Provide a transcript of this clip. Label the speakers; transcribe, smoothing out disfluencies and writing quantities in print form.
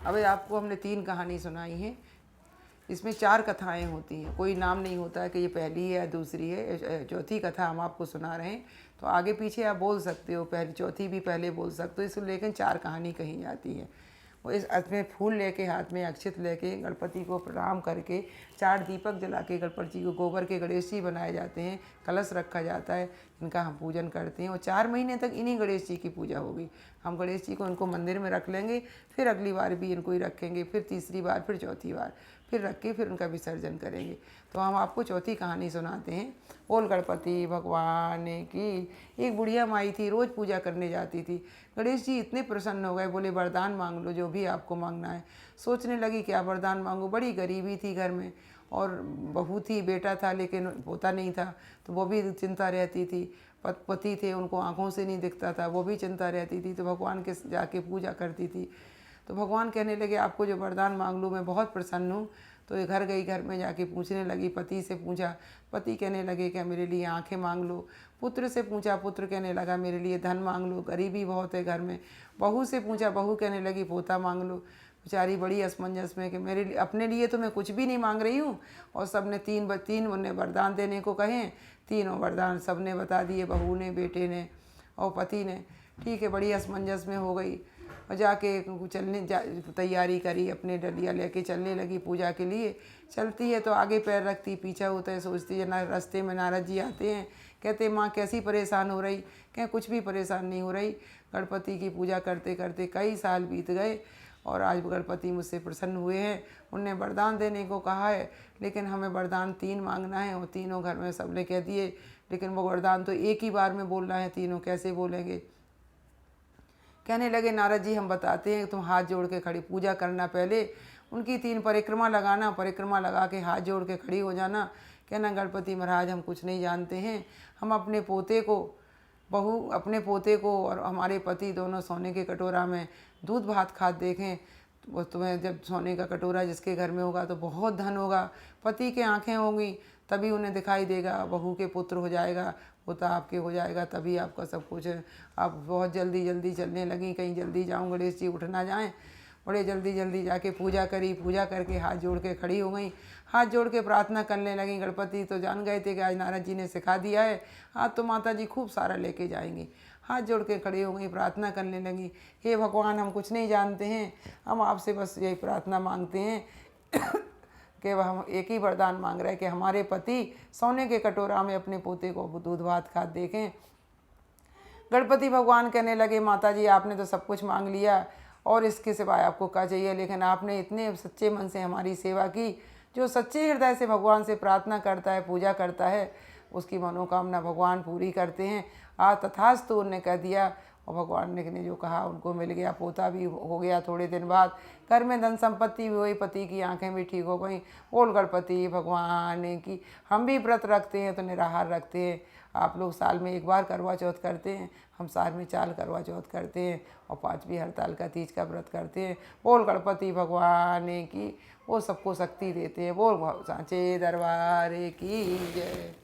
Speaker 1: अब आपको हमने 3 कहानी सुनाई है। इसमें 4 कथाएं होती हैं, कोई नाम नहीं होता है कि ये पहली है या दूसरी है। चौथी कथा हम आपको सुना रहे हैं, तो आगे पीछे आप बोल सकते हो, पहली चौथी भी पहले बोल सकते हो। इसको लेकर 4 कहानी कही जाती है। वो इस में फूल लेके, हाथ में अक्षत लेके, गणपति को प्रणाम करके, 4 दीपक जला के गणपति जी को, गोबर के गणेश जी बनाए जाते हैं, कलश रखा जाता है, इनका हम पूजन करते हैं। और 4 महीने तक इन्हीं गणेश जी की पूजा होगी। हम गणेश जी को इनको मंदिर में रख लेंगे, फिर अगली बार भी इनको ही रखेंगे, फिर तीसरी बार, फिर चौथी बार, फिर रख के फिर उनका विसर्जन करेंगे। तो हम आपको चौथी कहानी सुनाते हैं। बोल गणपति भगवान की। एक बुढ़िया माई थी, रोज़ पूजा करने जाती थी। गणेश जी इतने प्रसन्न हो गए, बोले वरदान मांग लो, जो भी आपको मांगना है। सोचने लगी क्या वरदान मांगू, बड़ी गरीबी थी घर में, और बहू थी, बेटा था, लेकिन पोता नहीं था, तो वो भी चिंता रहती थी। पति थे, उनको आँखों से नहीं दिखता था, वो भी चिंता रहती थी। तो भगवान के जाके पूजा करती थी। तो भगवान कहने लगे आपको जो वरदान मांग लूँ, मैं बहुत प्रसन्न हूँ। तो ये घर गई, घर में जाके पूछने लगी, पति से पूछा, पति कहने लगे क्या मेरे लिए आंखें मांग लो। पुत्र से पूछा, पुत्र कहने लगा मेरे लिए धन मांग लो, गरीबी बहुत है घर में। बहू से पूछा, बहू कहने लगी पोता मांग लो। बेचारी बड़ी असमंजस में कि मेरे लिए, अपने लिए तो मैं कुछ भी नहीं मांग रही हूँ, और सब ने तीन उन्हें वरदान देने को कहे, तीनों वरदान सब ने बता दिए, बहू ने, बेटे ने और पति ने। ठीक है, बड़ी असमंजस में हो गई, और जाके चलने तैयारी करी, अपने डलिया लेके चलने लगी पूजा के लिए। चलती है तो आगे पैर रखती, पीछा होता है, सोचती है ना। रास्ते में नारद जी आते हैं, कहते माँ कैसी परेशान हो रही। कहें कुछ भी परेशान नहीं हो रही, गणपति की पूजा करते करते कई साल बीत गए, और आज गणपति मुझसे प्रसन्न हुए हैं। उनने वरदान देने को कहा है, लेकिन हमें वरदान 3 मांगना है, और तीनों घर में सबने कह दिए, लेकिन वो वरदान तो एक ही बार में बोलना है, तीनों कैसे बोलेंगे। कहने लगे नारद जी हम बताते हैं, तुम हाथ जोड़ के खड़ी पूजा करना, पहले उनकी 3 परिक्रमा लगाना, परिक्रमा लगा के हाथ जोड़ के खड़ी हो जाना। कहना गणपति महाराज हम कुछ नहीं जानते हैं, हम अपने पोते को, अपने पोते को और हमारे पति दोनों सोने के कटोरा में दूध भात खा देखें। वो तुम्हें जब सोने का कटोरा जिसके घर में होगा तो बहुत धन होगा, पति के आंखें होंगी तभी उन्हें दिखाई देगा, बहू के पुत्र हो जाएगा, पोता आपके हो जाएगा, तभी आपका सब कुछ है। आप बहुत जल्दी जल्दी चलने लगी, कहीं जल्दी जाऊँ गणेश जी उठ ना जाएँ। बड़े जल्दी जल्दी जाके पूजा करी, पूजा करके हाथ जोड़ के खड़ी हो गई, हाथ जोड़ के प्रार्थना करने लगी। गणपति तो जान गए थे कि आज नारद जी ने सिखा दिया है, आज तो माता जी खूब सारा लेके जाएंगी। हाथ जोड़ के खड़ी हो गई, प्रार्थना करने लगी, हे भगवान हम कुछ नहीं जानते हैं, हम आपसे बस यही प्रार्थना मांगते हैं कि वह हम एक ही वरदान मांग रहे हैं कि हमारे पति सोने के कटोरा में अपने पोते को दूध भात खा देखें। गणपति भगवान कहने लगे माता जी आपने तो सब कुछ मांग लिया, और इसके सिवाय आपको क्या चाहिए, लेकिन आपने इतने सच्चे मन से हमारी सेवा की। जो सच्चे हृदय से भगवान से प्रार्थना करता है, पूजा करता है, उसकी मनोकामना भगवान पूरी करते हैं। तथास्तु उन्होंने कह दिया, और भगवान ने जो कहा उनको मिल गया, पोता भी हो गया। थोड़े दिन बाद घर में धन संपत्ति भी हुई, पति की आंखें भी ठीक हो गई। बोल गणपति भगवान की। हम भी व्रत रखते हैं तो निराहार रखते हैं। आप लोग साल में 1 बार करवा चौथ करते हैं, हम साल में 4 करवा चौथ करते हैं, और 5वीं हड़ताल का तीज का व्रत करते हैं। बोल गणपति भगवान की। वो सबको शक्ति देते हैं। बोल सांचे दरबार की जय।